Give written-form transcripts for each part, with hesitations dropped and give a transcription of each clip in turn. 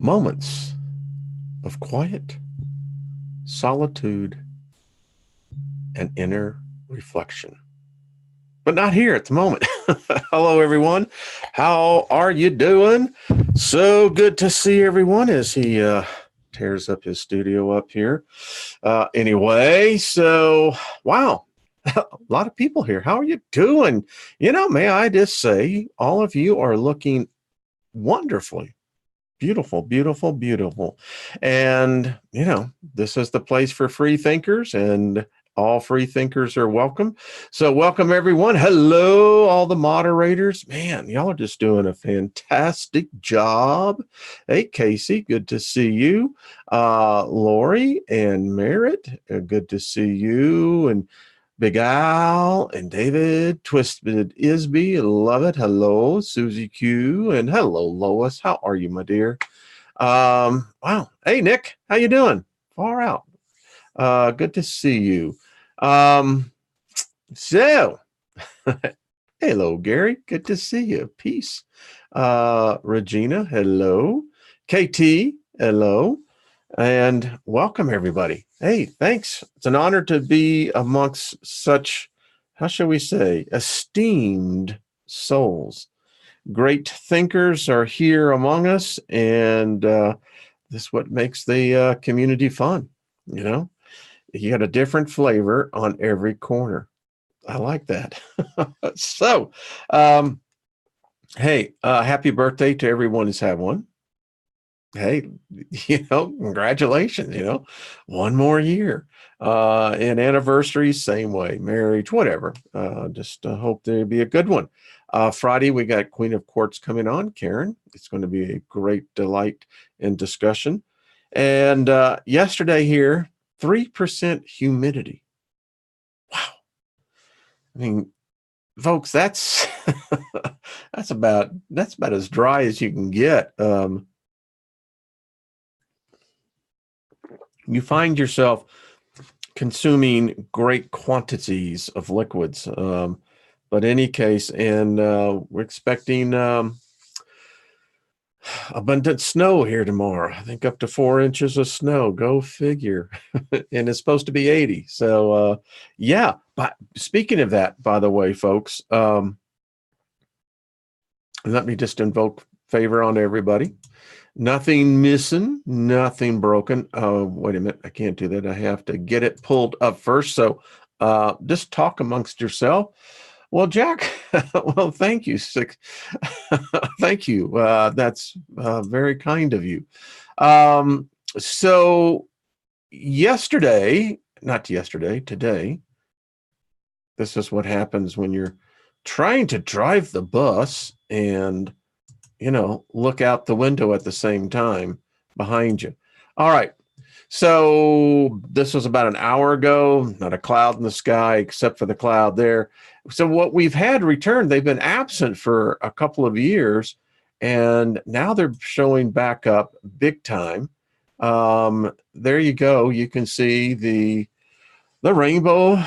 Moments of quiet, solitude, and inner reflection. But not here at the moment. Hello, everyone. How are you doing? So good to see everyone as he tears up his studio up here. Anyway, so wow, a lot of people here. How are you doing? May I just say, all of you are looking wonderfully. Beautiful, beautiful, beautiful. And, this is the place for free thinkers, and all free thinkers are welcome. So, welcome everyone. Hello, all the moderators. Man, y'all are just doing a fantastic job. Hey, Casey, good to see you. Lori and Merritt, good to see you. And Big Al and David, Twisted Isby, love it. Hello, Susie Q, and hello, Lois. How are you, my dear? Wow. Hey, Nick, how you doing? Far out. Good to see you. So, hello, Gary. Good to see you. Peace. Regina, hello. KT, hello. And welcome, everybody. Hey, thanks. It's an honor to be amongst such, how shall we say, esteemed souls. Great thinkers are here among us, and this is what makes the community fun. You got a different flavor on every corner. I like that. So, hey, happy birthday to everyone who's had one. Hey, congratulations, one more year. And anniversaries, same way, marriage, whatever. Just hope there'll be a good one. Friday, we got Queen of Quartz coming on, Karen. It's going to be a great delight in discussion. And yesterday here, 3% humidity. Wow. I mean, folks, that's that's about as dry as you can get. You find yourself consuming great quantities of liquids. But in any case, and we're expecting abundant snow here tomorrow. I think up to 4 inches of snow. Go figure. And it's supposed to be 80. So, yeah. But speaking of that, by the way, folks, let me just invoke favor on everybody. Nothing missing, nothing broken. Oh, wait a minute. I can't do that. I have to get it pulled up first. So just talk amongst yourself. Well, Jack, well, thank you. Thank you. That's very kind of you. So today, this is what happens when you're trying to drive the bus and look out the window at the same time behind you. All right. So this was about an hour ago, not a cloud in the sky except for the cloud there. So what we've had returned, they've been absent for a couple of years, and now they're showing back up big time. There you go. You can see the rainbow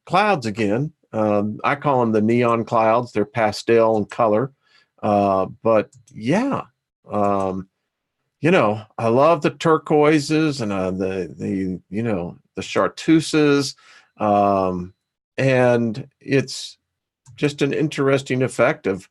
clouds again. I call them the neon clouds. They're pastel in color. But yeah, I love the turquoises and the chartreuses. And it's just an interesting effect of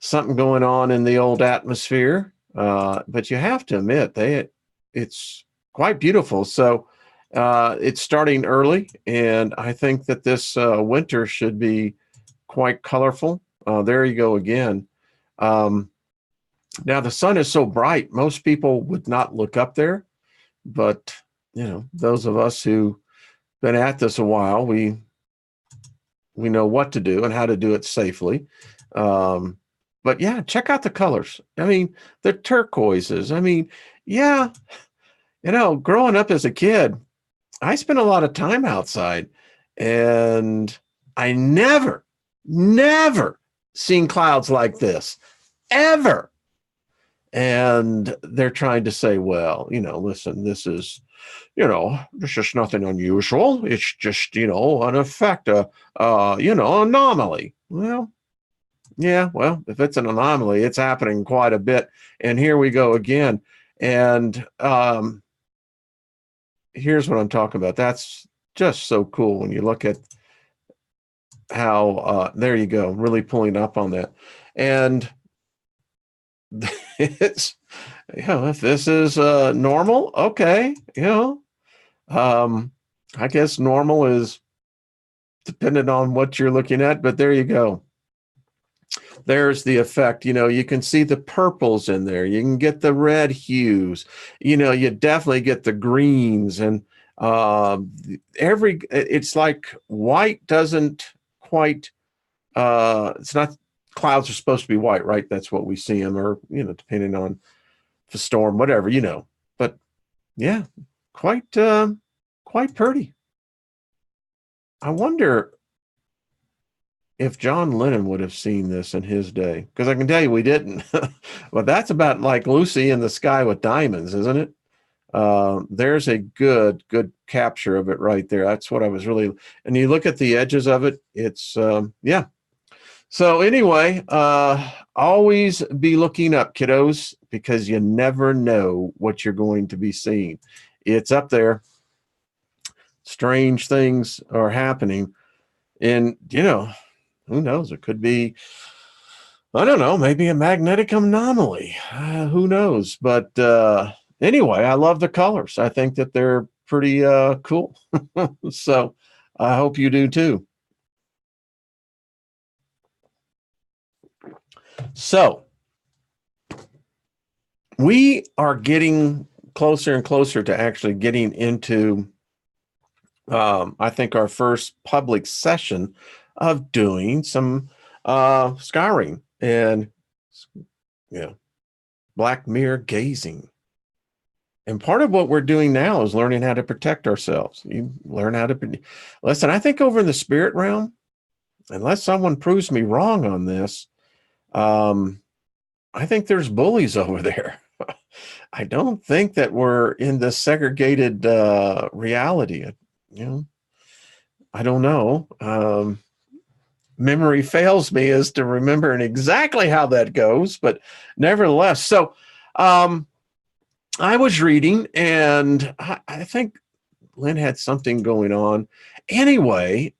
something going on in the old atmosphere. But you have to admit it's quite beautiful. So it's starting early, and I think that this winter should be quite colorful. There you go again. Now the sun is so bright, most people would not look up there, but those of us who've been at this a while, we know what to do and how to do it safely. But yeah, check out the colors. I mean, the turquoises. I mean, yeah, growing up as a kid, I spent a lot of time outside, and I never seen clouds like this ever. And they're trying to say, well, listen, this is nothing unusual. It's just, an effect, anomaly. Well, Yeah, well, if it's an anomaly, it's happening quite a bit. And here we go again. And here's what I'm talking about. That's just so cool when you look at how, there you go, really pulling up on that. And it's, if this is normal, okay, I guess normal is dependent on what you're looking at, but there you go. There's the effect. You can see the purples in there. You can get the red hues. You definitely get the greens, and it's like white doesn't quite, it's not, clouds are supposed to be white, right? That's what we see them, or, depending on the storm, whatever, but yeah, quite pretty. I wonder if John Lennon would have seen this in his day, because I can tell you we didn't. Well, that's about like Lucy in the Sky with Diamonds, isn't it? There's a good capture of it right there. That's what I was really, and you look at the edges of it, it's, yeah. So anyway, always be looking up, kiddos, because you never know what you're going to be seeing. It's up there. Strange things are happening. And, who knows? It could be, I don't know, maybe a magnetic anomaly. Who knows? But anyway, I love the colors. I think that they're pretty cool. So I hope you do too. So we are getting closer and closer to actually getting into, I think, our first public session of doing some scrying and, Black mirror gazing. And part of what we're doing now is learning how to protect ourselves. You learn how to listen. I think over in the spirit realm, unless someone proves me wrong on this, I think there's bullies over there. I don't think that we're in this segregated reality. I don't know. Memory fails me as to remembering exactly how that goes, but nevertheless. So I was reading, and I think Lynn had something going on. Anyway,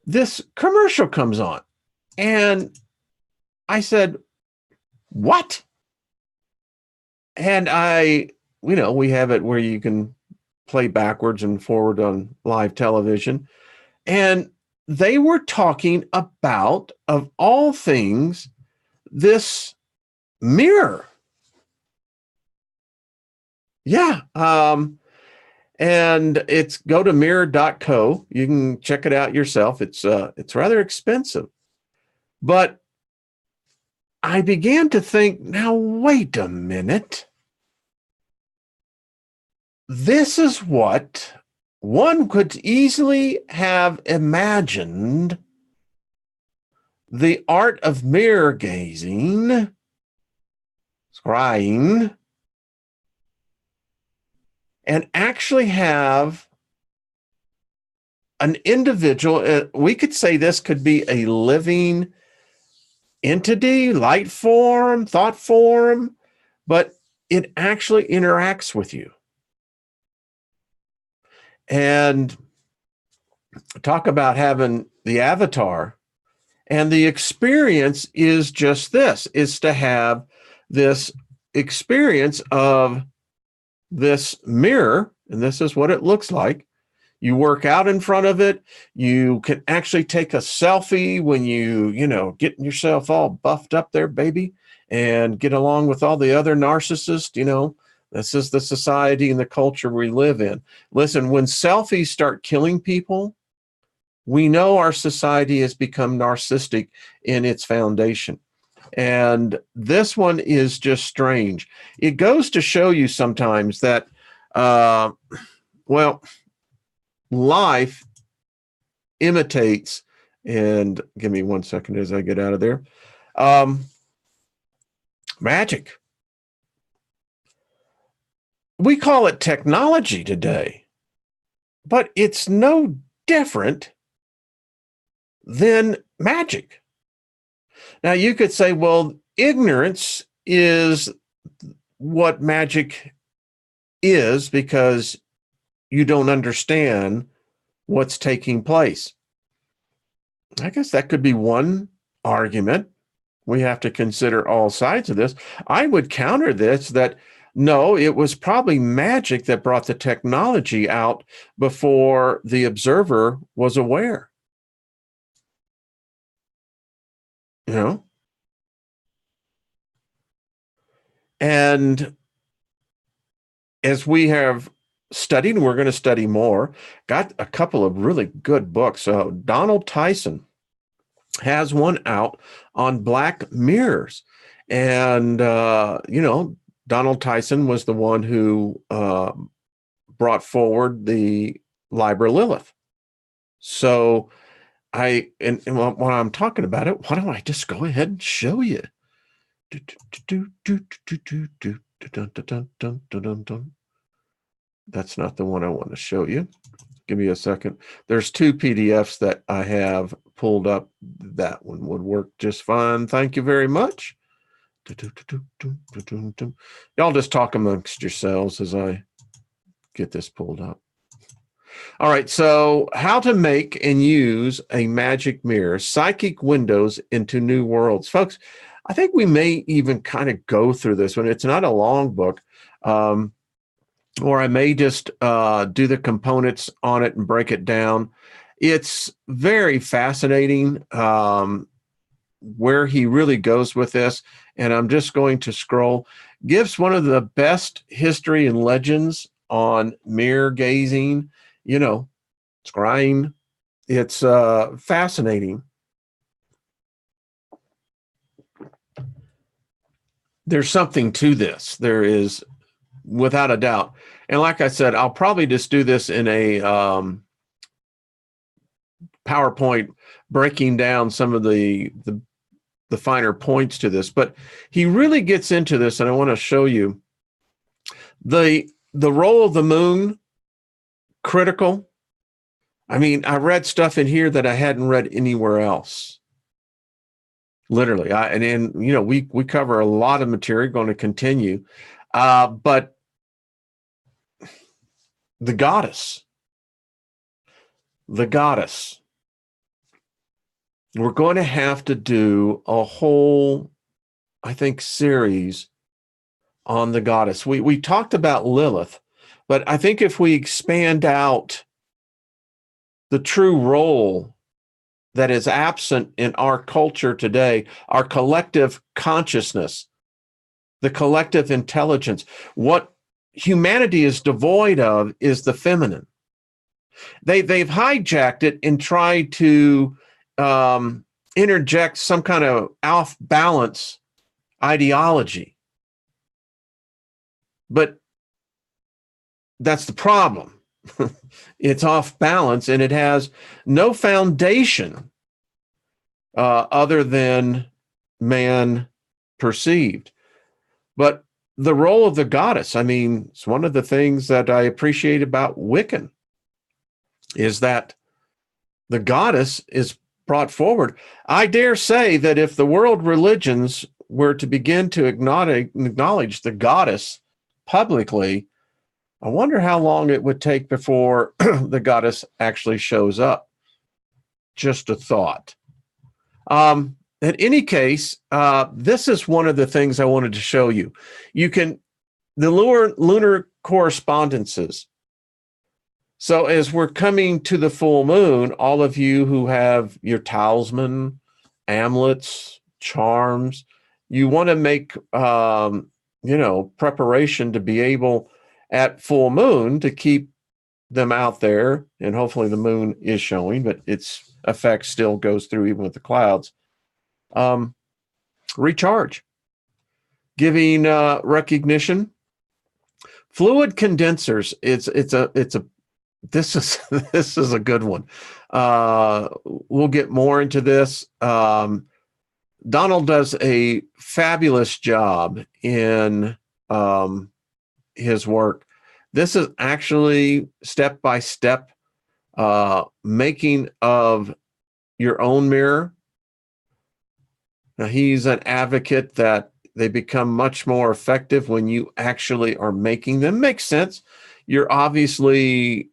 this commercial comes on, and I said, "What?" And we have it where you can play backwards and forward on live television. And they were talking about, of all things, this mirror. Yeah. And it's go to mirror.co. You can check it out yourself. It's rather expensive. But I began to think, now wait a minute. This is what one could easily have imagined the art of mirror gazing, scrying, and actually have an individual. We could say this could be a living entity, light form, thought form, but it actually interacts with you. And talk about having the avatar. And the experience is just this, is to have this experience of this mirror, and this is what it looks like. You work out in front of it. You can actually take a selfie when getting yourself all buffed up there, baby, and get along with all the other narcissists. This is the society and the culture we live in. Listen, when selfies start killing people, we know our society has become narcissistic in its foundation. And this one is just strange. It goes to show you sometimes that, life imitates, and give me 1 second as I get out of there, magic. We call it technology today, but it's no different than magic. Now, you could say, well, ignorance is what magic is because you don't understand what's taking place. I guess that could be one argument. We have to consider all sides of this. I would counter this that no, it was probably magic that brought the technology out before the observer was aware. You know? And as we have studied, and we're going to study more, got a couple of really good books. Donald Tyson has one out on black mirrors. And, Donald Tyson was the one who brought forward the Liber Lilith. So and when I'm talking about it, why don't I just go ahead and show you? That's not the one I want to show you. Give me a second. There's two PDFs that I have pulled up. That one would work just fine. Thank you very much. Y'all just talk amongst yourselves as I get this pulled up. All right, so how to make and use a magic mirror, psychic windows into new worlds. Folks, I think we may even kind of go through this one. It's not a long book, or I may just do the components on it and break it down. It's very fascinating where he really goes with this, and I'm just going to scroll. Gives one of the best history and legends on mirror gazing, scrying. It's fascinating. There's something to this. There is, without a doubt. And like I said, I'll probably just do this in a PowerPoint, breaking down some of the finer points to this. But he really gets into this, and I want to show you the role of the moon. Critical. I mean, I read stuff in here that I hadn't read anywhere else. Literally. We cover a lot of material, going to continue. But the goddess, we're going to have to do a whole, I think, series on the goddess. We talked about Lilith, but I think if we expand out the true role that is absent in our culture today, our collective consciousness, the collective intelligence, what humanity is devoid of is the feminine. They've hijacked it and tried to interject some kind of off balance ideology. But that's the problem. It's off balance, and it has no foundation other than man perceived. But the role of the goddess, I mean, it's one of the things that I appreciate about Wiccan, is that the goddess is brought forward. I dare say that if the world religions were to begin to acknowledge the goddess publicly, I wonder how long it would take before the goddess actually shows up. Just a thought. In any case, this is one of the things I wanted to show you. The lunar correspondences. So as we're coming to the full moon, all of you who have your talisman, amulets, charms, you want to make, preparation to be able at full moon to keep them out there. And hopefully the moon is showing, but its effect still goes through even with the clouds. Recharge, giving recognition. Fluid condensers. This is a good one. We'll get more into this. Donald does a fabulous job in his work. This is actually step-by-step making of your own mirror. Now, he's an advocate that they become much more effective when you actually are making them. Makes sense. You're obviously,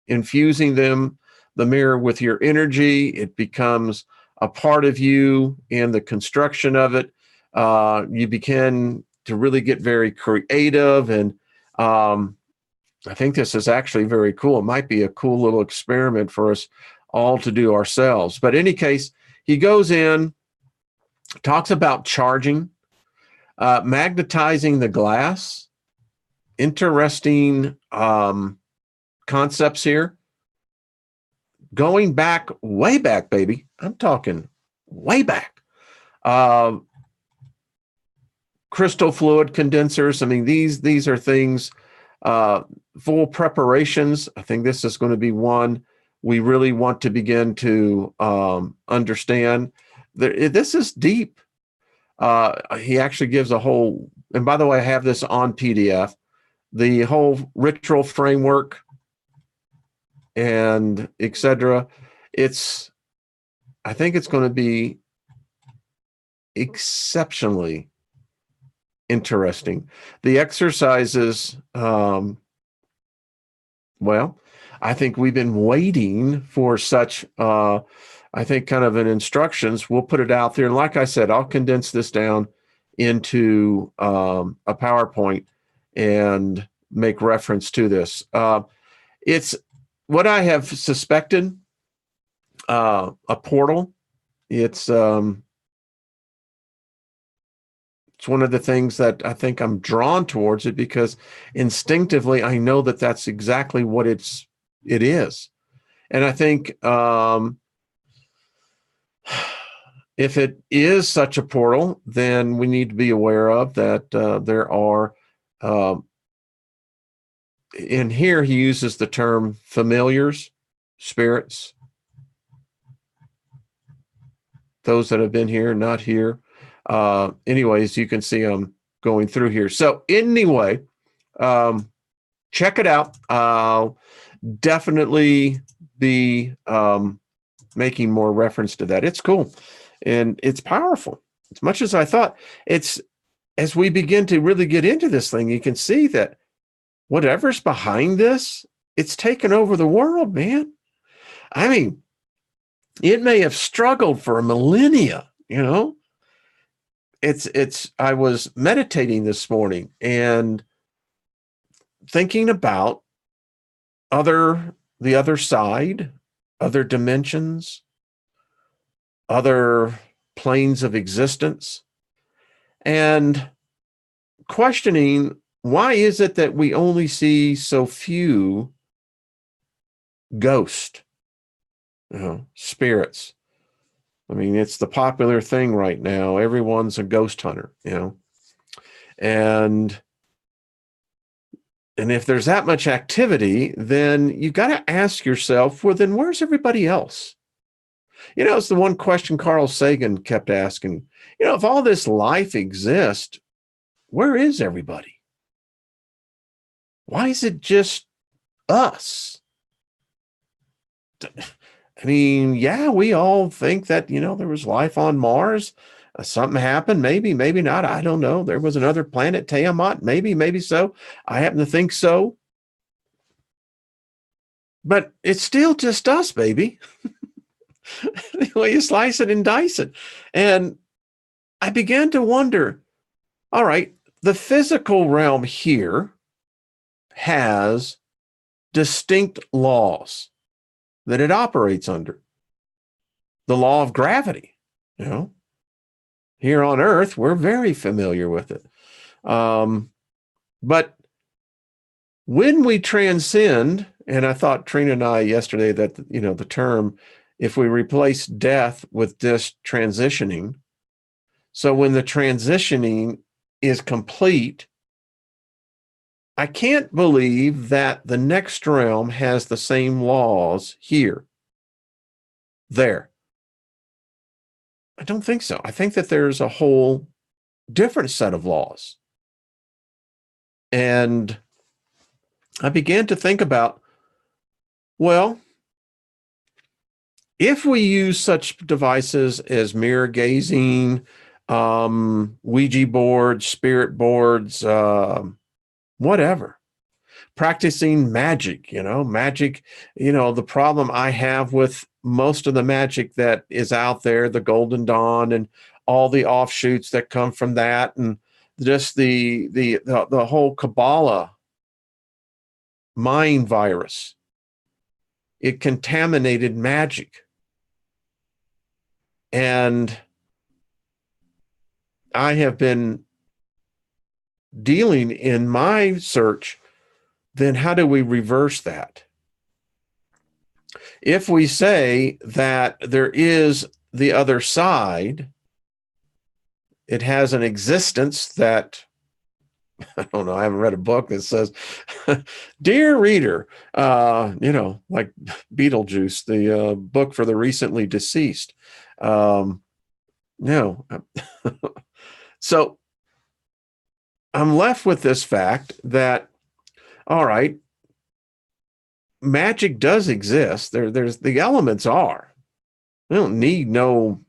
infusing the mirror with your energy. It becomes a part of you in the construction of it. You begin to really get very creative. And I think this is actually very cool. It might be a cool little experiment for us all to do ourselves. But in any case, he goes in, talks about charging, magnetizing the glass. Interesting concepts here. Going back, way back, baby. I'm talking way back. Crystal fluid condensers. I mean, these are things, full preparations. I think this is going to be one we really want to begin to understand. This is deep. He actually gives a whole, and by the way, I have this on PDF, the whole ritual framework and etc. I think it's going to be exceptionally interesting. The exercises, well, I think we've been waiting for such, I think kind of an instructions. We'll put it out there. And like I said, I'll condense this down into a PowerPoint and make reference to this. It's what I have suspected, a portal. It's one of the things that I think I'm drawn towards it, because instinctively I know that that's exactly what it is. And I think if it is such a portal, then we need to be aware of that. There are, in here, he uses the term familiars, spirits, those that have been here, not here. Anyways, you can see I'm going through here. So anyway, check it out. I'll definitely be making more reference to that. It's cool. And it's powerful. As much as I thought, as we begin to really get into this thing, you can see that whatever's behind this, it's taken over the world, man. I mean, it may have struggled for a millennia, I was meditating this morning and thinking about the other side, other dimensions, other planes of existence, and questioning, why is it that we only see so few ghosts, spirits? I mean, it's the popular thing right now. Everyone's a ghost hunter, and if there's that much activity, then you've got to ask yourself, well, then where's everybody else? It's the one question Carl Sagan kept asking. If all this life exists, where is everybody? Why is it just us? I mean, yeah, we all think that, there was life on Mars. Something happened, maybe not. I don't know. There was another planet, Tiamat, maybe so. I happen to think so. But it's still just us, baby. The way you slice it and dice it. And I began to wonder, all right, the physical realm here has distinct laws that it operates under. The law of gravity, here on Earth, we're very familiar with it. But when we transcend, and I thought Trina and I yesterday that, the term, if we replace death with this transitioning, so when the transitioning is complete, I can't believe that the next realm has the same laws here. There. I don't think so. I think that there's a whole different set of laws. And I began to think about, well, if we use such devices as mirror gazing, Ouija boards, spirit boards, whatever, practicing magic, magic, the problem I have with most of the magic that is out there, the Golden Dawn and all the offshoots that come from that, and just the whole Kabbalah mind virus, it contaminated magic. And I have been dealing in my search, then how do we reverse that? If we say that there is the other side, it has an existence that, I don't know, I haven't read a book that says, dear reader, like Beetlejuice, the book for the recently deceased. No. So I'm left with this fact that, all right, magic does exist. There's the elements are. We don't need no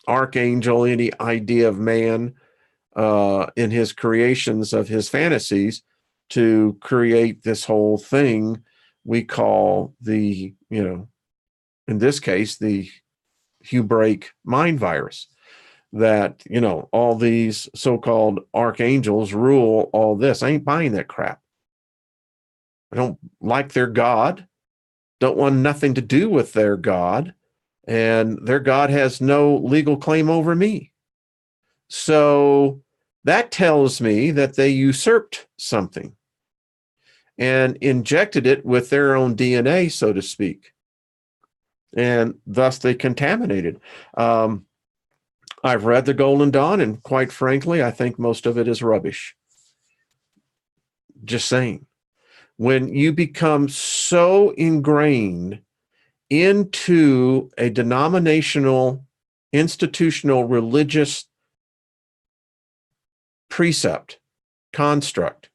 archangel, any idea of man in his creations of his fantasies to create this whole thing we call the, in this case, the Hebraic mind virus. That, all these so-called archangels rule all this. I ain't buying that crap. I don't like their God, don't want nothing to do with their God, and their God has no legal claim over me. So that tells me that they usurped something and injected it with their own DNA, so to speak, and thus they contaminated. I've read the Golden Dawn, and quite frankly, I think most of it is rubbish. Just saying. When you become so ingrained into a denominational, institutional, religious precept, construct,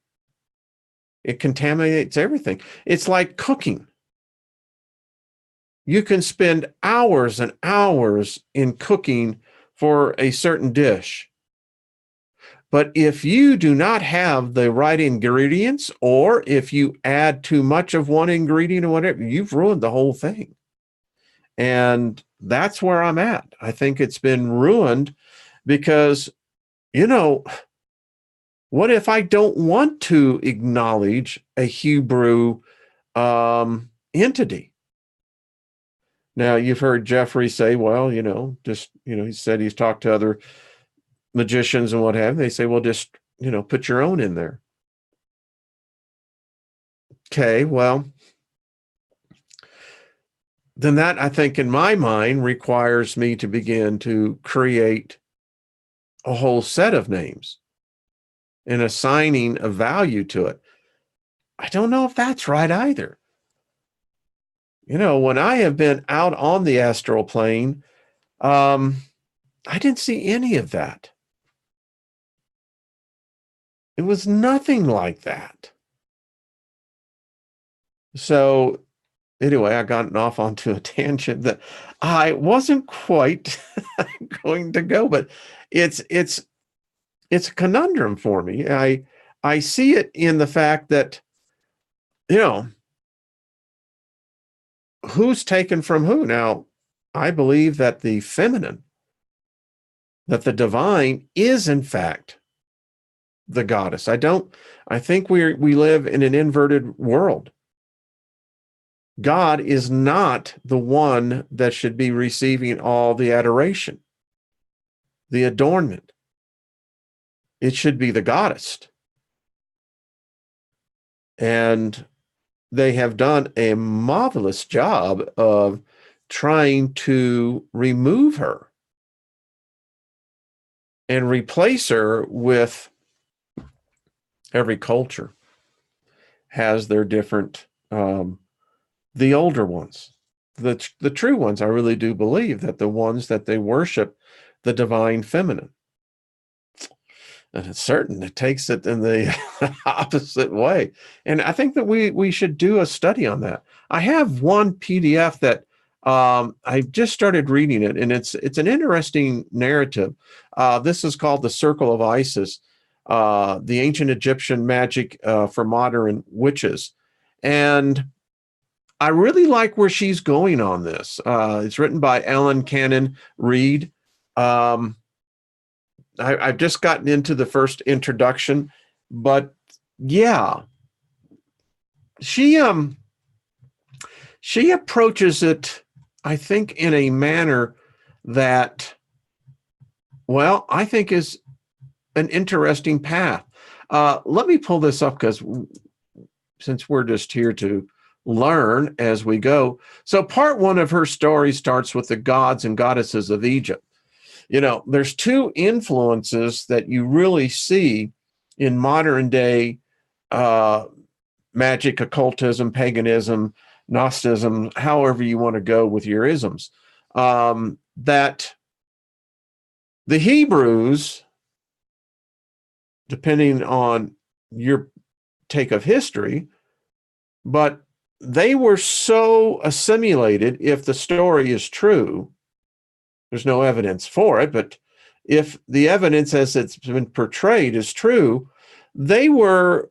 it contaminates everything. It's like cooking. You can spend hours and hours in cooking for a certain dish. But if you do not have the right ingredients, or if you add too much of one ingredient or whatever, you've ruined the whole thing. And that's where I'm at. I think it's been ruined because, what if I don't want to acknowledge a Hebrew entity? Now, you've heard Jeffrey say, well, he said he's talked to other magicians and what have you. They say, well, just, put your own in there. Okay, well, then that, I think, in my mind, requires me to begin to create a whole set of names and assigning a value to it. I don't know if that's right either. When I have been out on the astral plane, I didn't see any of that. It was nothing like that. So anyway, I got off onto a tangent that I wasn't quite going to go, but it's a conundrum for me. I see it in the fact that, who's taken from who? Now, I believe that the feminine, that the divine is in fact the goddess. I think we live in an inverted world. God is not the one that should be receiving all the adoration, the adornment. It should be the goddess. And they have done a marvelous job of trying to remove her and replace her with, every culture has their different, the older ones, the true ones. I really do believe that the ones that they worship, the divine feminine. And it's certain it takes it in the opposite way. And I think that we should do a study on that. I have one PDF that I just started reading it, and it's an interesting narrative. This is called The Circle of Isis, the ancient Egyptian magic for modern witches. And I really like where she's going on this. It's written by Ellen Cannon Reed. Um, I've just gotten into the first introduction, but yeah, she she approaches it, I think, in a manner that, well, I think is an interesting path. Let me pull this up because since we're just here to learn as we go. So part one of her story starts with the gods and goddesses of Egypt. You know, there's two influences that you really see in modern day magic, occultism, paganism, Gnosticism, however you want to go with your isms, that the Hebrews, depending on your take of history, but they were so assimilated, if the story is true, there's no evidence for it, but if the evidence as it's been portrayed is true, they were,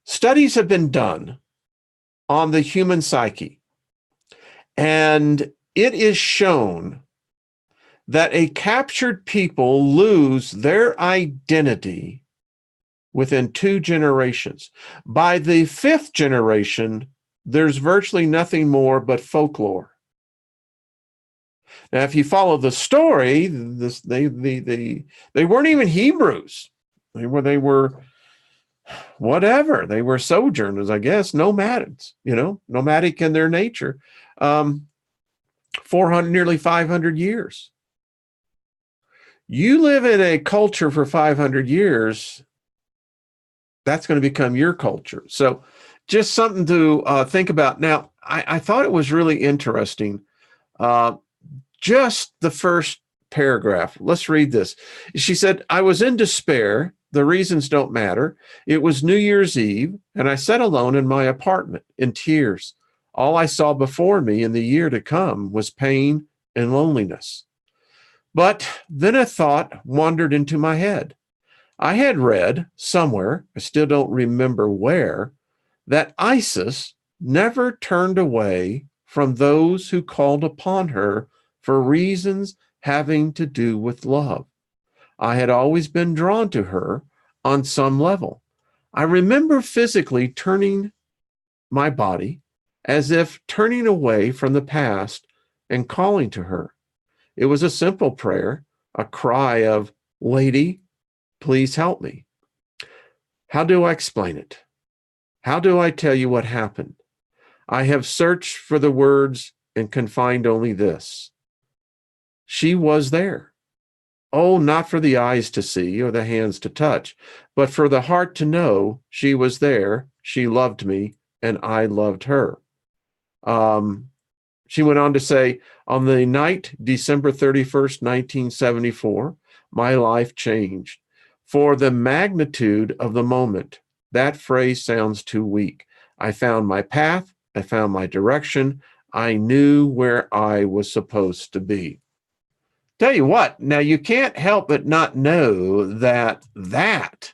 studies have been done on the human psyche, and it is shown that a captured people lose their identity within 2 generations. By the 5th generation, there's virtually nothing more but folklore. Now, if you follow the story, they weren't even Hebrews. They were whatever. They were sojourners, I guess, nomadics, nomadic in their nature. 400, nearly 500 years. You live in a culture for 500 years, that's going to become your culture. So just something to think about. Now, I thought it was really interesting. Just the first paragraph. Let's read this. She said, I was in despair. The reasons don't matter. It was New Year's Eve, and I sat alone in my apartment in tears. All I saw before me in the year to come was pain and loneliness. But then a thought wandered into my head. I had read somewhere, I still don't remember where, that Isis never turned away from those who called upon her for reasons having to do with love. I had always been drawn to her on some level. I remember physically turning my body as if turning away from the past and calling to her. It was a simple prayer, a cry of, Lady, please help me. How do I explain it? How do I tell you what happened? I have searched for the words and can find only this. She was there. Oh, not for the eyes to see or the hands to touch, but for the heart to know she was there, she loved me, and I loved her. She went on to say, on the night, December 31st, 1974, my life changed. For the magnitude of the moment, that phrase sounds too weak. I found my path. I found my direction. I knew where I was supposed to be. Tell you what, now you can't help but not know that that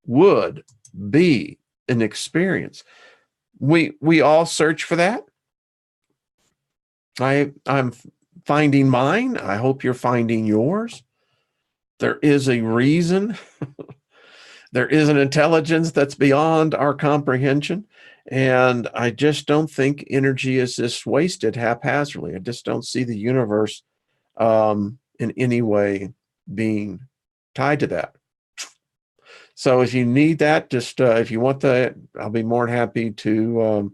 would be an experience. We all search for that. I'm finding mine. I hope you're finding yours. There is a reason. There is an intelligence that's beyond our comprehension. And I just don't think energy is just wasted haphazardly. I just don't see the universe in any way being tied to that. So if you need that, just if you want that, I'll be more than happy to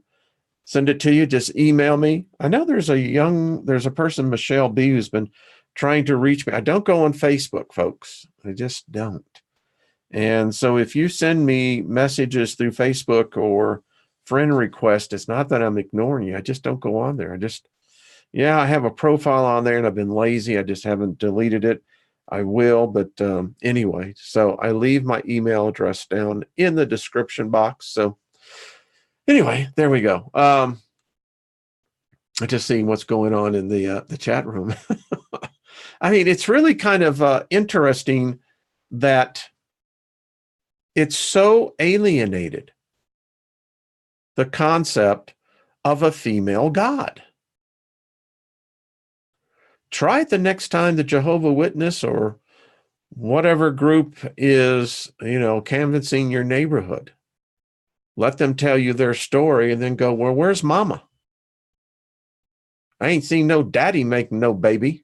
send it to you. Just email me. I know there's a person, Michelle B, who's been trying to reach me. I don't go on Facebook, folks. I just don't. And so if you send me messages through Facebook or friend request, it's not that I'm ignoring you. I just don't go on there. I have a profile on there and I've been lazy. I just haven't deleted it. I will, but anyway, so I leave my email address down in the description box. So anyway, there we go. Just seeing what's going on in the chat room. I mean, it's really kind of interesting that it's so alienated, the concept of a female God. Try it the next time the Jehovah's Witness or whatever group is, canvassing your neighborhood. Let them tell you their story and then go, well, where's mama? I ain't seen no daddy making no baby.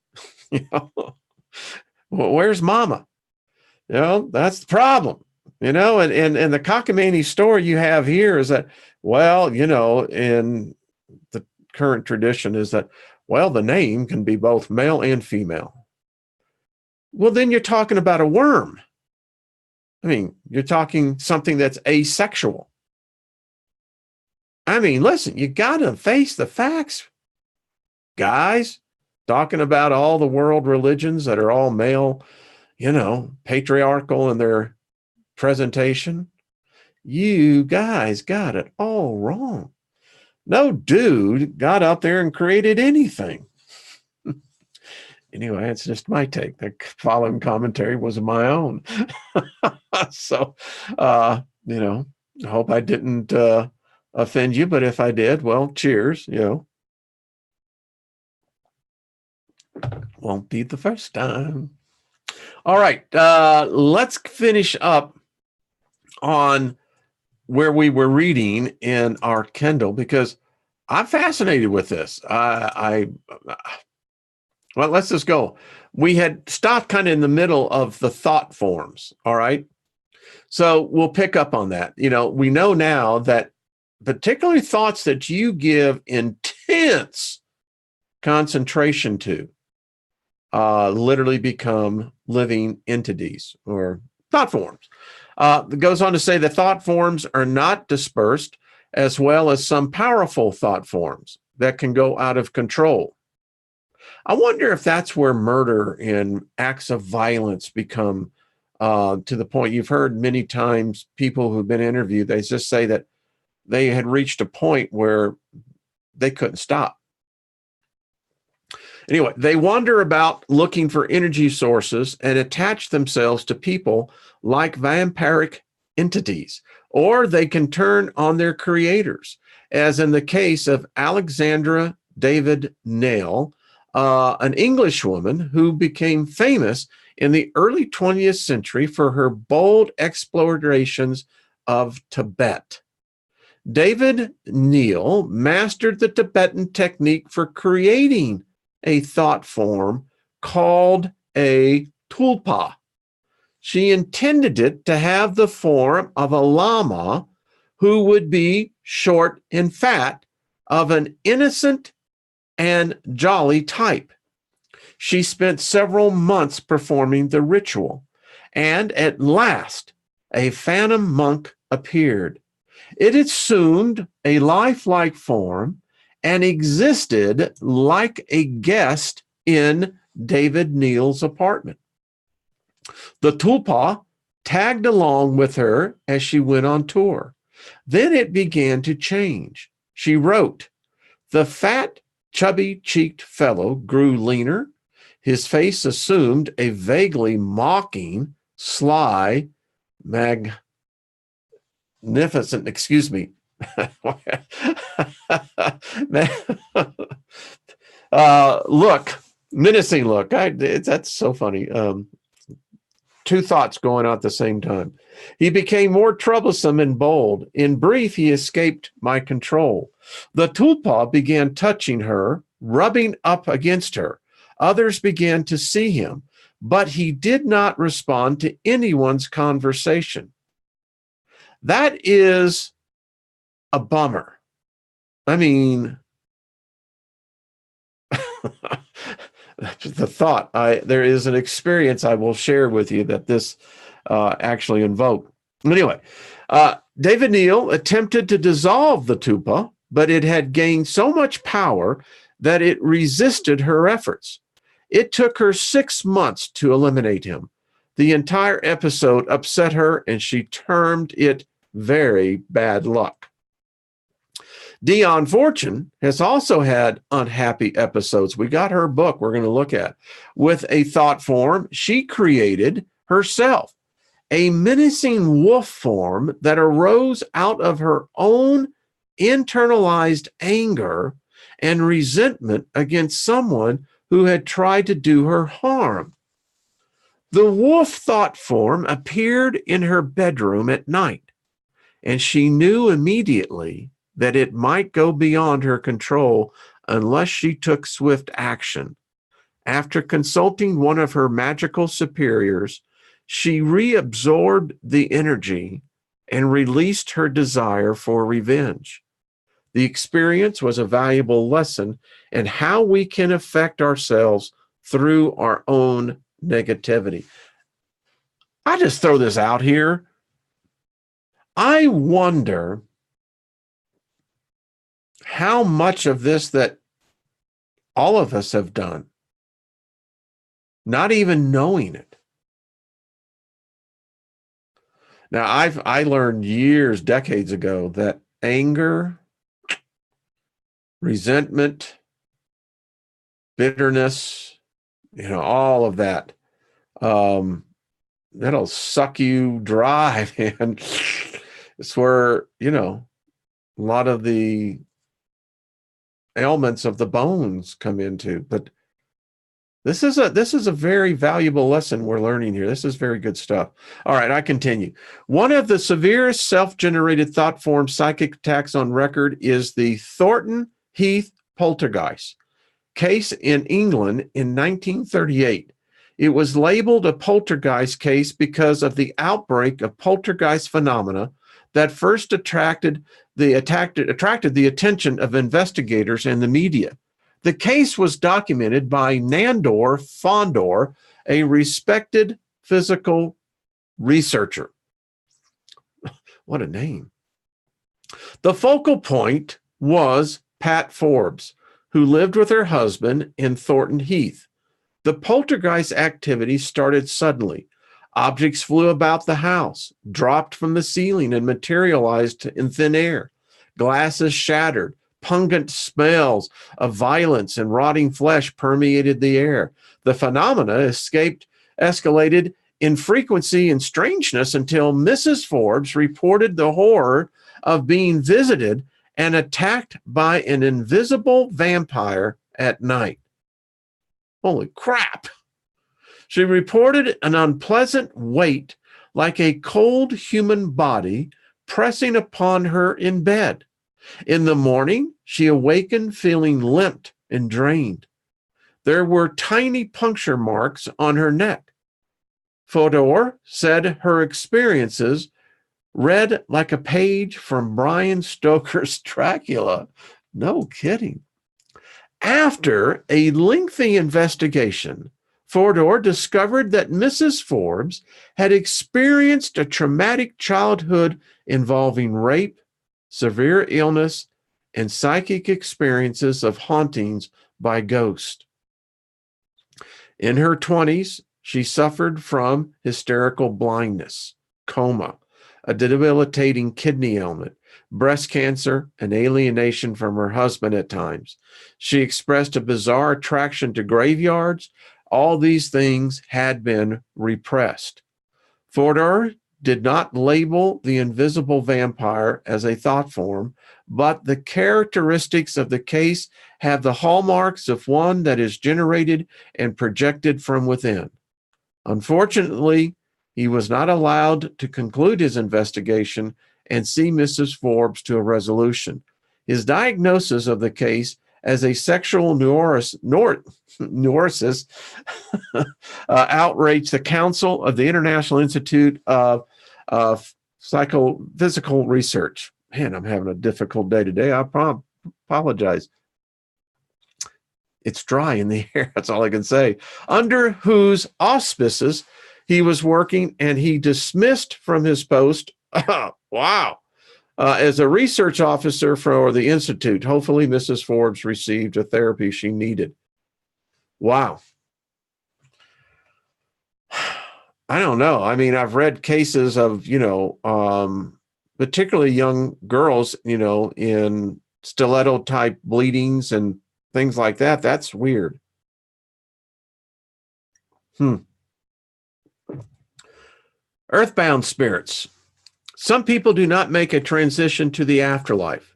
Well, where's mama? That's the problem. And the cockamamie story you have here is that, well, in the current tradition is that, well, the name can be both male and female. Well, then you're talking about a worm. I mean, you're talking something that's asexual. I mean, listen, you got to face the facts, guys. Talking about all the world religions that are all male, patriarchal in their presentation. You guys got it all wrong. No dude got out there and created anything. Anyway, it's just my take. The following commentary was my own. So, I hope I didn't offend you, but if I did, well, cheers, Won't be the first time. All right, let's finish up on where we were reading in our Kindle, because I'm fascinated with this. Well, let's just go. We had stopped kind of in the middle of the thought forms. All right. So we'll pick up on that. We know now that particularly thoughts that you give intense concentration to literally become living entities or thought forms. It goes on to say the thought forms are not dispersed, as well as some powerful thought forms that can go out of control. I wonder if that's where murder and acts of violence become to the point. You've heard many times people who've been interviewed, they just say that they had reached a point where they couldn't stop. Anyway, they wander about looking for energy sources and attach themselves to people like vampiric entities, or they can turn on their creators, as in the case of Alexandra David Nail, an English woman who became famous in the early 20th century for her bold explorations of Tibet. David Neal mastered the Tibetan technique for creating a thought form called a tulpa. She intended it to have the form of a lama who would be short and fat, of an innocent and jolly type. She spent several months performing the ritual, and at last a phantom monk appeared. It assumed a lifelike form and existed like a guest in David Neal's apartment. The tulpa tagged along with her as she went on tour. Then it began to change. She wrote, "The fat, chubby-cheeked fellow grew leaner. His face assumed a vaguely mocking, sly, magnificent, look, menacing look." That's so funny. Two thoughts going on at the same time. "He became more troublesome and bold. In brief, he escaped my control. The tulpa began touching her, rubbing up against her. Others began to see him, but he did not respond to anyone's conversation." That is a bummer. I mean, the thought, there is an experience I will share with you that this actually invoked. Anyway, David Neal attempted to dissolve the tulpa, but it had gained so much power that it resisted her efforts. It took her 6 months to eliminate him. The entire episode upset her, and she termed it very bad luck. Dion Fortune has also had unhappy episodes. We got her book we're going to look at with a thought form she created herself, a menacing wolf form that arose out of her own internalized anger and resentment against someone who had tried to do her harm. The wolf thought form appeared in her bedroom at night, and she knew immediately that it might go beyond her control unless she took swift action. After consulting one of her magical superiors, she reabsorbed the energy and released her desire for revenge. The experience was a valuable lesson in how we can affect ourselves through our own negativity. I just throw this out here. I wonder how much of this that all of us have done, not even knowing it. Now, I learned years, decades ago, that anger, resentment, bitterness, all of that, that'll suck you dry, man. It's where, a lot of the ailments of the bones come into. But this is a very valuable lesson we're learning here. This is very good stuff. All right, I continue. One of the severest self-generated thought form psychic attacks on record is the Thornton Heath poltergeist case in England in 1938. It was labeled a poltergeist case because of the outbreak of poltergeist phenomena that first attracted the attention of investigators and the media. The case was documented by Nandor Fondor, a respected physical researcher. What a name. The focal point was Pat Forbes, who lived with her husband in Thornton Heath. The poltergeist activity started suddenly. Objects flew about the house, dropped from the ceiling, and materialized in thin air. Glasses shattered. Pungent smells of violence and rotting flesh permeated the air. The phenomena escalated in frequency and strangeness until Mrs. Forbes reported the horror of being visited and attacked by an invisible vampire at night. Holy crap! She reported an unpleasant weight like a cold human body pressing upon her in bed. In the morning, she awakened feeling limp and drained. There were tiny puncture marks on her neck. Fodor said her experiences read like a page from Bram Stoker's Dracula. No kidding. After a lengthy investigation, Fodor discovered that Mrs. Forbes had experienced a traumatic childhood involving rape, severe illness, and psychic experiences of hauntings by ghosts. In her 20s, she suffered from hysterical blindness, coma, a debilitating kidney ailment, breast cancer, and alienation from her husband at times. She expressed a bizarre attraction to graveyards. All these things had been repressed. Fodor did not label the invisible vampire as a thought form, but the characteristics of the case have the hallmarks of one that is generated and projected from within. Unfortunately, he was not allowed to conclude his investigation and see Mrs. Forbes to a resolution. His diagnosis of the case as a sexual neurosis outraged the Council of the International Institute of Psychophysical Research. Man, I'm having a difficult day today. I apologize. It's dry in the air. That's all I can say. Under whose auspices he was working, and he dismissed from his post. Wow. As a research officer for the Institute. Hopefully Mrs. Forbes received a therapy she needed. Wow. I don't know. I mean, I've read cases of, particularly young girls, in stiletto type bleedings and things like that. That's weird. Earthbound spirits. Some people do not make a transition to the afterlife.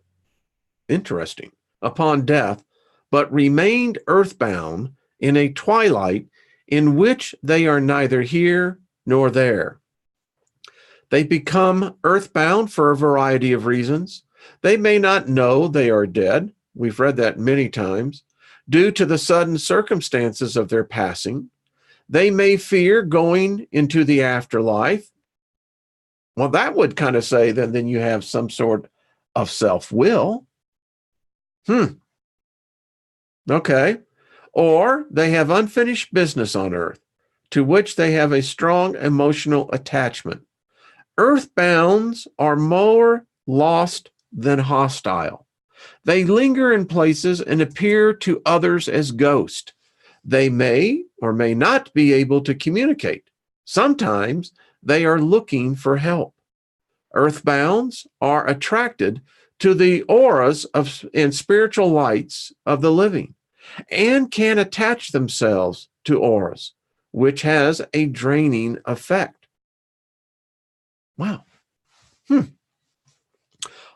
Interesting. Upon death, but remained earthbound in a twilight in which they are neither here nor there. They become earthbound for a variety of reasons. They may not know they are dead. We've read that many times. Due to the sudden circumstances of their passing, they may fear going into the afterlife. Well, that would kind of say that then you have some sort of self-will. Okay. Or they have unfinished business on earth to which they have a strong emotional attachment. Earthbounds are more lost than hostile. They linger in places and appear to others as ghosts. They may or may not be able to communicate. Sometimes they are looking for help. Earthbounds are attracted to the auras and spiritual lights of the living and can attach themselves to auras, which has a draining effect. Wow.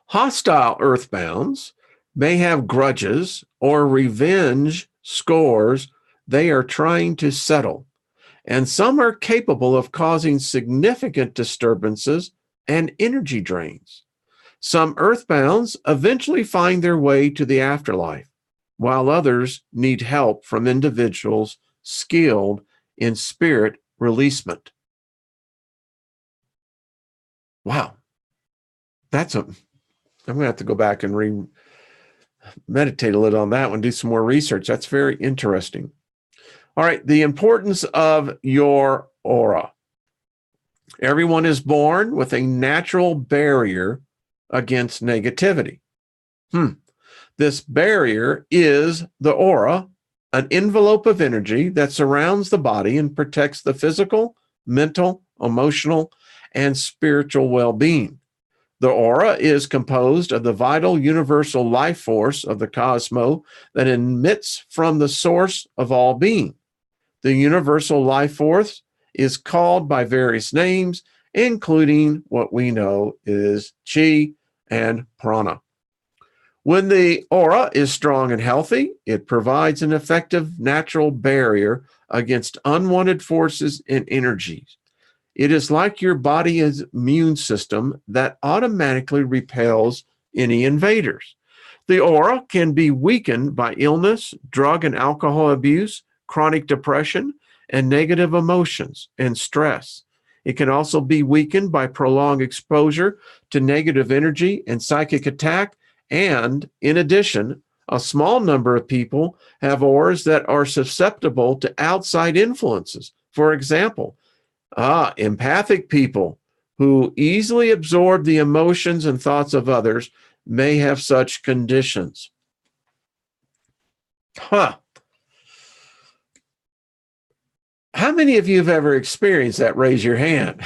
Hostile earthbounds may have grudges or revenge scores they are trying to settle, and some are capable of causing significant disturbances and energy drains. Some earthbounds eventually find their way to the afterlife, while others need help from individuals skilled in spirit releasement. Wow. I'm going to have to go back and meditate a little on that one, do some more research. That's very interesting. All right, the importance of your aura. Everyone is born with a natural barrier against negativity. This barrier is the aura, an envelope of energy that surrounds the body and protects the physical, mental, emotional, and spiritual well-being. The aura is composed of the vital universal life force of the cosmos that emits from the source of all being. The universal life force is called by various names, including what we know is chi and prana. When the aura is strong and healthy, it provides an effective natural barrier against unwanted forces and energies. It is like your body's immune system that automatically repels any invaders. The aura can be weakened by illness, drug and alcohol abuse, chronic depression, and negative emotions and stress. It can also be weakened by prolonged exposure to negative energy and psychic attack. And in addition, a small number of people have auras that are susceptible to outside influences. For example, empathic people who easily absorb the emotions and thoughts of others may have such conditions. How many of you have ever experienced that? Raise your hand.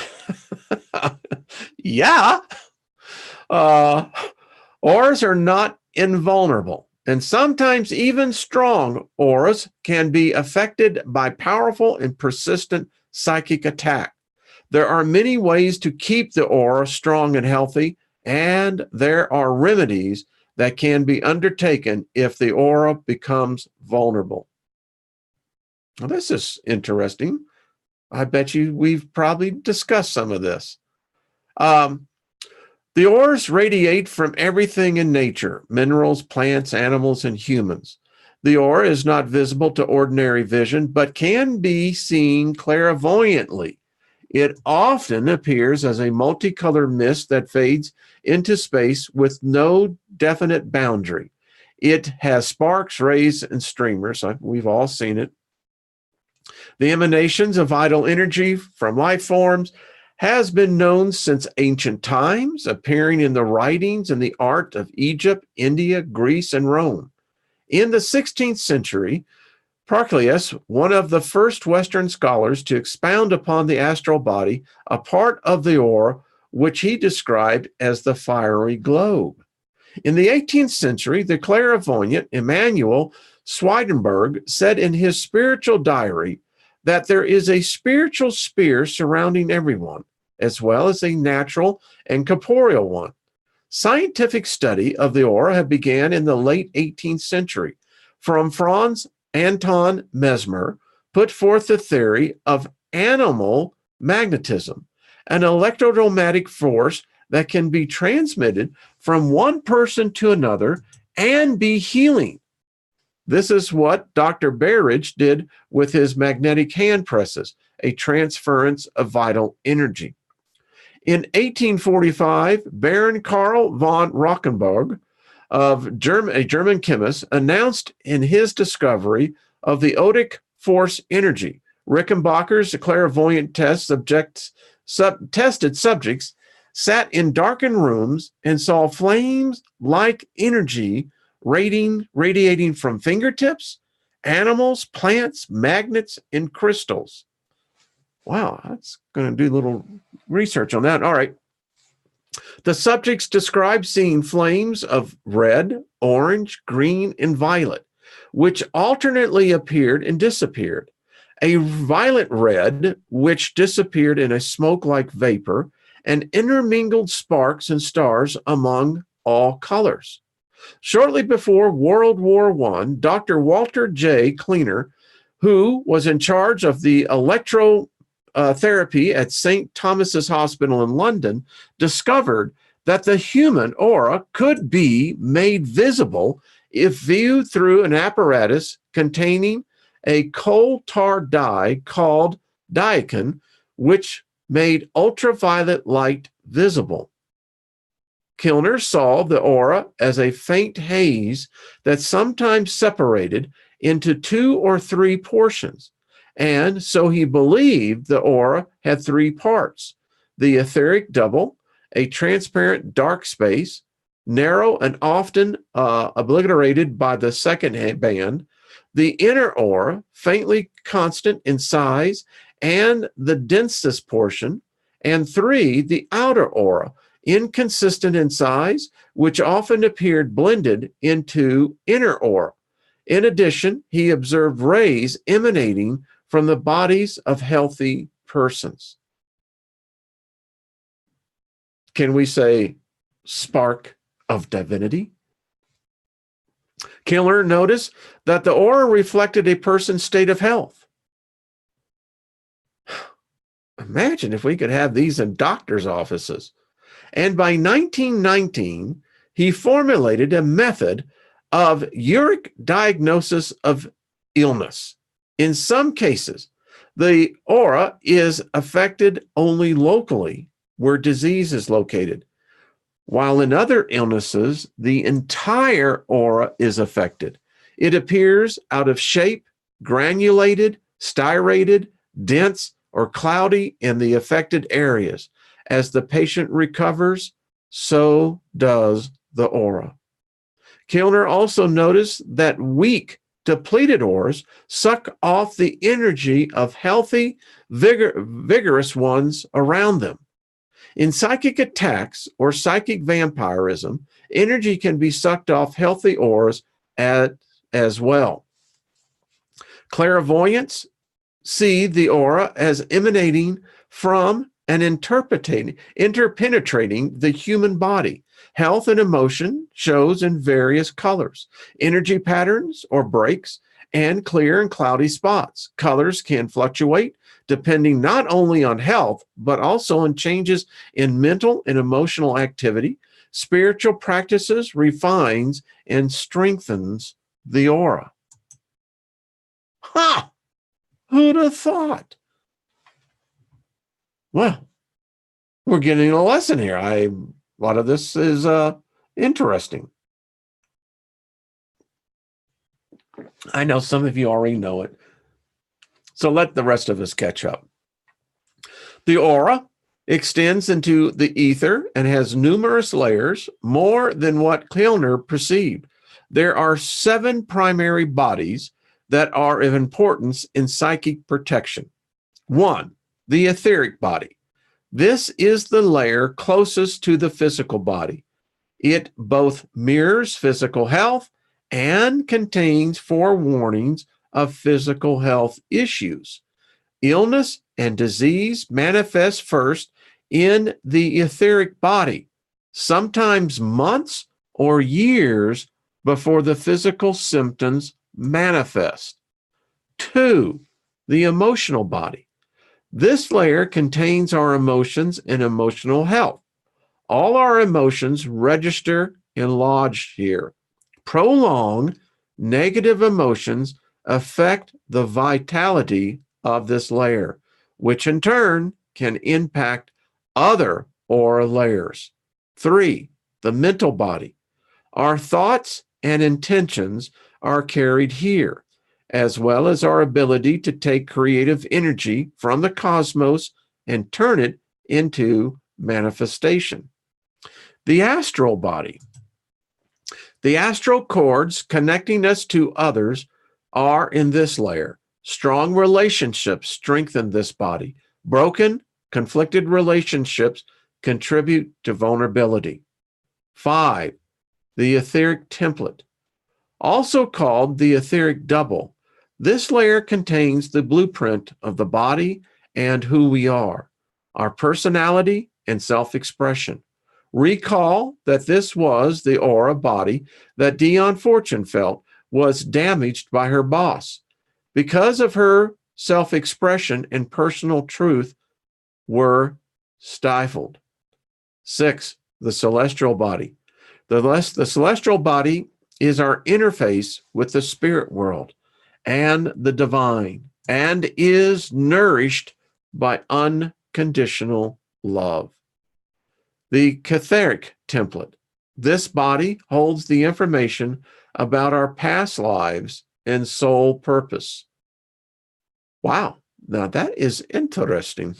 Yeah. Auras are not invulnerable, and sometimes even strong auras can be affected by powerful and persistent psychic attack. There are many ways to keep the aura strong and healthy, and there are remedies that can be undertaken if the aura becomes vulnerable. Well, this is interesting. I bet you we've probably discussed some of this. The auras radiate from everything in nature: minerals, plants, animals, and humans. The aura is not visible to ordinary vision, but can be seen clairvoyantly. It often appears as a multicolored mist that fades into space with no definite boundary. It has sparks, rays, and streamers. We've all seen it. The emanations of vital energy from life forms has been known since ancient times, appearing in the writings and the art of Egypt, India, Greece, and Rome. In the 16th century, Proclus, one of the first Western scholars to expound upon the astral body, a part of the aura which he described as the fiery globe. In the 18th century, the clairvoyant Emanuel Swedenborg said in his spiritual diary that there is a spiritual sphere surrounding everyone, as well as a natural and corporeal one. Scientific study of the aura had began in the late 18th century. From Franz Anton Mesmer put forth the theory of animal magnetism, an electrodramatic force that can be transmitted from one person to another and be healing. This is what Dr. Berridge did with his magnetic hand presses, a transference of vital energy. In 1845, Baron Karl von Rauschenberg, a German chemist, announced in his discovery of the odic force energy. Rickenbacker's clairvoyant tested subjects sat in darkened rooms and saw flames like energy radiating from fingertips, animals, plants, magnets, and crystals. Wow, that's going to do a little research on that. All right. The subjects described seeing flames of red, orange, green, and violet, which alternately appeared and disappeared. A violet red, which disappeared in a smoke-like vapor, and intermingled sparks and stars among all colors. Shortly before World War I, Dr. Walter J. Kleiner, who was in charge of the electrotherapy at St. Thomas's Hospital in London, discovered that the human aura could be made visible if viewed through an apparatus containing a coal tar dye called diacon, which made ultraviolet light visible. Kleiner saw the aura as a faint haze that sometimes separated into 2 or 3 portions, and so he believed the aura had 3 parts: the etheric double, a transparent dark space, narrow and often obliterated by the second band, the inner aura, faintly constant in size and the densest portion, and 3, the outer aura, inconsistent in size, which often appeared blended into inner aura. In addition, he observed rays emanating from the bodies of healthy persons. Can we say spark of divinity? Kleiner noticed that the aura reflected a person's state of health. Imagine if we could have these in doctors' offices. And by 1919, he formulated a method of uric diagnosis of illness. In some cases, the aura is affected only locally where disease is located, while in other illnesses, the entire aura is affected. It appears out of shape, granulated, striated, dense, or cloudy in the affected areas. As the patient recovers, so does the aura. Kleiner also noticed that weak, depleted auras suck off the energy of healthy, vigorous ones around them. In psychic attacks or psychic vampirism, energy can be sucked off healthy auras as well. Clairvoyants see the aura as emanating from and interpenetrating the human body. Health and emotion shows in various colors, energy patterns or breaks, and clear and cloudy spots. Colors can fluctuate depending not only on health, but also on changes in mental and emotional activity. Spiritual practices refines and strengthens the aura. Ha! Who'd have thought? Well, we're getting a lesson here. A lot of this is interesting. I know some of you already know it, so let the rest of us catch up. The aura extends into the ether and has numerous layers, more than what Kleiner perceived. There are 7 primary bodies that are of importance in psychic protection. 1, the etheric body. This is the layer closest to the physical body. It both mirrors physical health and contains forewarnings of physical health issues. Illness and disease manifest first in the etheric body, sometimes months or years before the physical symptoms manifest. 2, the emotional body. This layer contains our emotions and emotional health. All our emotions register and lodge here. Prolonged negative emotions affect the vitality of this layer, which in turn can impact other aura layers. 3, the mental body. Our thoughts and intentions are carried here, as well as our ability to take creative energy from the cosmos and turn it into manifestation. The astral body. The astral cords connecting us to others are in this layer. Strong relationships strengthen this body. Broken, conflicted relationships contribute to vulnerability. 5, the etheric template. Also called the etheric double, this layer contains the blueprint of the body and who we are, our personality and self-expression. Recall that this was the aura body that Dion Fortune felt was damaged by her boss. Because of her self-expression and personal truth were stifled. 6, the celestial body. The celestial body is our interface with the spirit world and the divine, and is nourished by unconditional love. The Catheric template. This body holds the information about our past lives and soul purpose. Wow, now that is interesting.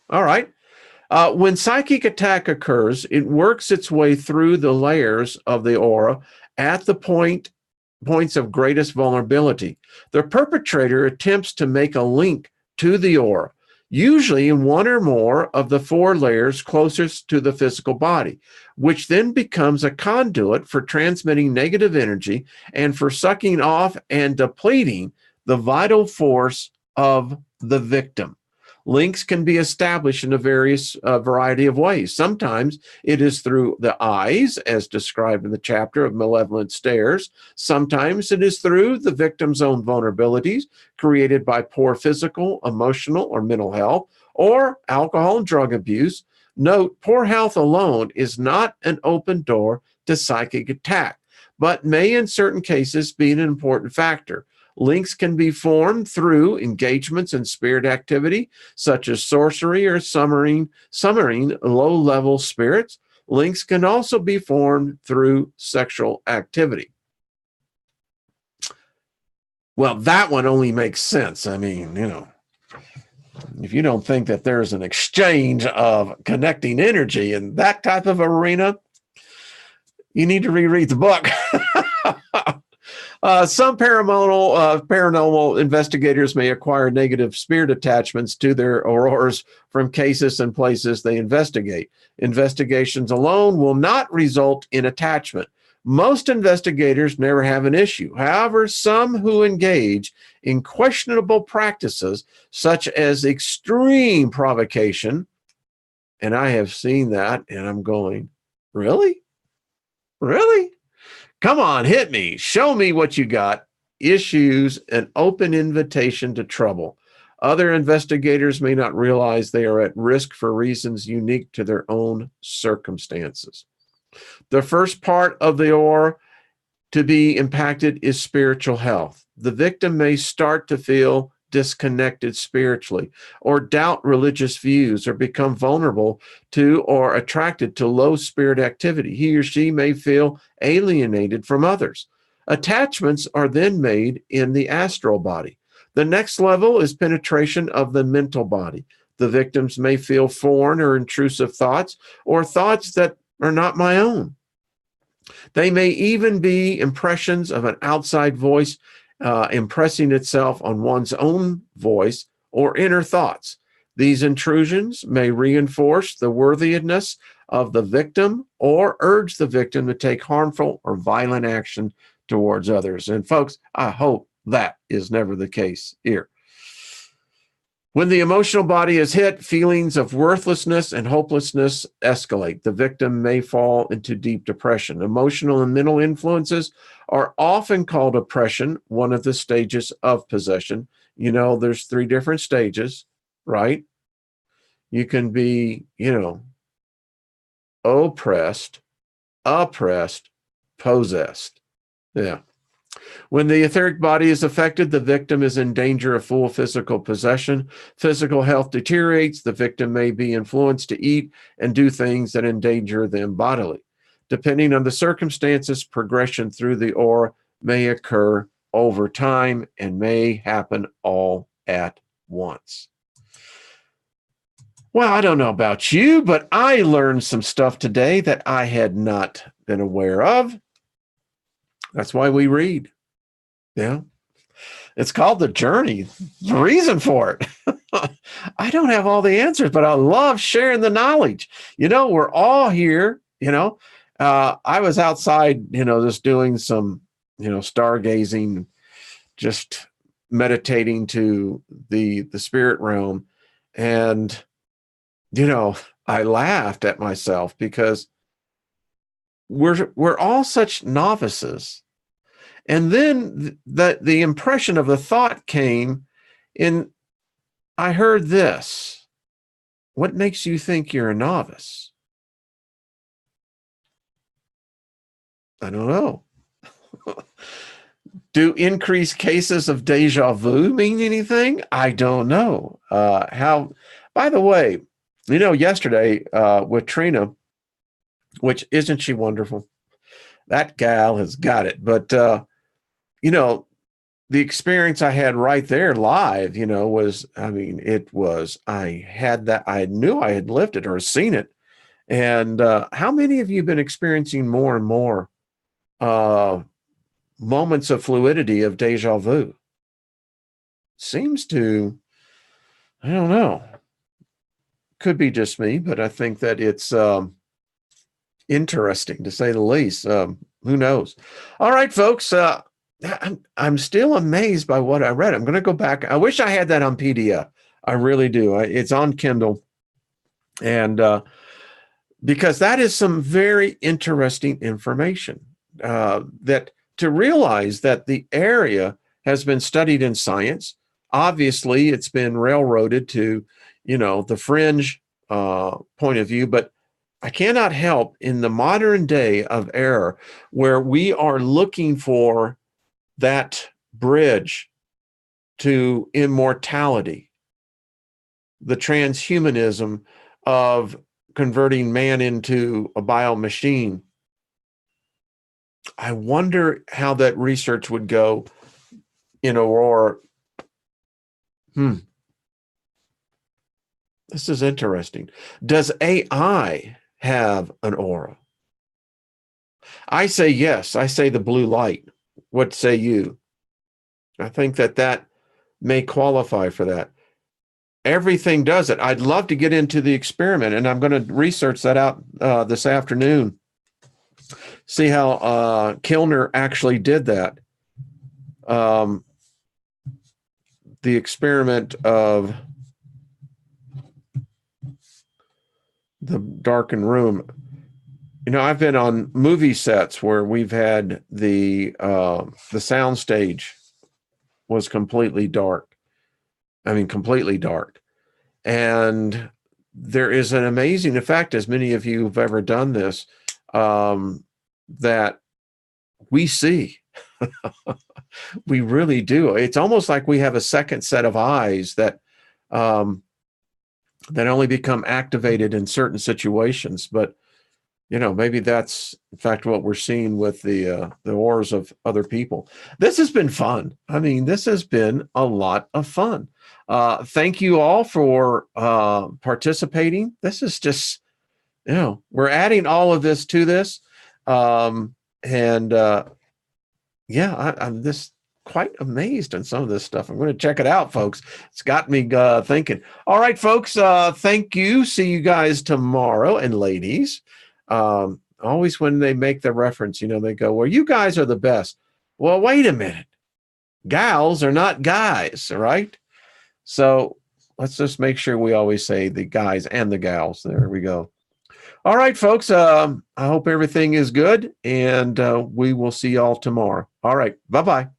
All right. When psychic attack occurs, it works its way through the layers of the aura at the points of greatest vulnerability. The perpetrator attempts to make a link to the aura, usually in one or more of the 4 layers closest to the physical body, which then becomes a conduit for transmitting negative energy and for sucking off and depleting the vital force of the victim. Links can be established in a variety of ways. Sometimes it is through the eyes, as described in the chapter of Malevolent Stares. Sometimes it is through the victim's own vulnerabilities created by poor physical, emotional, or mental health, or alcohol and drug abuse. Note, poor health alone is not an open door to psychic attack, but may in certain cases be an important factor. Links can be formed through engagements in spirit activity, such as sorcery or summoning low-level spirits. Links can also be formed through sexual activity. Well, that one only makes sense. I mean, if you don't think that there's an exchange of connecting energy in that type of arena, you need to reread the book. Some paranormal investigators may acquire negative spirit attachments to their auroras from cases and places they investigate. Investigations alone will not result in attachment. Most investigators never have an issue. However, some who engage in questionable practices, such as extreme provocation, and I have seen that, and I'm going, really? Really? Come on, hit me. Show me what you got. Issues an open invitation to trouble. Other investigators may not realize they are at risk for reasons unique to their own circumstances. The first part of the aura to be impacted is spiritual health. The victim may start to feel disconnected spiritually, or doubt religious views, or become vulnerable to or attracted to low spirit activity. He or she may feel alienated from others. Attachments are then made in the astral body. The next level is penetration of the mental body. The victims may feel foreign or intrusive thoughts, or thoughts that are not my own. They may even be impressions of an outside voice impressing itself on one's own voice or inner thoughts. These intrusions may reinforce the worthiness of the victim or urge the victim to take harmful or violent action towards others. And folks, I hope that is never the case here. When the emotional body is hit, feelings of worthlessness and hopelessness escalate. The victim may fall into deep depression. Emotional and mental influences are often called oppression, one of the stages of possession. You know, there's 3 different stages, right? You can be, oppressed, possessed. Yeah. When the etheric body is affected, the victim is in danger of full physical possession. Physical health deteriorates. The victim may be influenced to eat and do things that endanger them bodily. Depending on the circumstances, progression through the aura may occur over time and may happen all at once. Well, I don't know about you, but I learned some stuff today that I had not been aware of. That's why we read. Yeah. It's called The Journey. The reason for it. I don't have all the answers, but I love sharing the knowledge. We're all here, I was outside, just doing some, stargazing, just meditating to the spirit realm. And, I laughed at myself because we're all such novices. And then the impression of the thought came in, I heard this. What makes you think you're a novice? I don't know. Do increased cases of deja vu mean anything? I don't know. By the way, yesterday with Trina, which isn't she wonderful? That gal has got it. But, the experience I had right there live, was, I knew I had lived it or seen it. And how many of you have been experiencing more and more moments of fluidity of deja vu? Seems to, I don't know. Could be just me, but I think that it's interesting to say the least. Who knows? All right, folks. I'm still amazed by what I read. I'm going to go back. I wish I had that on PDF. I really do. It's on Kindle. And because that is some very interesting information, that to realize that the area has been studied in science. Obviously, it's been railroaded to, the fringe point of view, but I cannot help in the modern day of error where we are looking for that bridge to immortality, the transhumanism of converting man into a bio machine. I wonder how that research would go in Aurora. This is interesting. Does AI have an aura? I say yes. I say the blue light. What say you? I think that may qualify for that. Everything does it. I'd love to get into the experiment, and I'm going to research that out this afternoon. See how Kilner actually did that. The experiment of the darkened room. I've been on movie sets where we've had the sound stage was completely dark. Completely dark. And there is an amazing effect, as many of you have ever done this, that we see. We really do. It's almost like we have a second set of eyes that only become activated in certain situations. But maybe that's in fact what we're seeing with the auras of other people. This has been fun. This has been a lot of fun. Thank you all for participating. This is just, we're adding all of this to this. Yeah, this quite amazed on some of this stuff. I'm going to check it out, folks. It's got me thinking. All right, folks. Thank you. See you guys tomorrow. And ladies, always when they make the reference, they go, well, you guys are the best. Well, wait a minute. Gals are not guys, all right? So let's just make sure we always say the guys and the gals. There we go. All right, folks. I hope everything is good, and we will see y'all tomorrow. All right. Bye-bye.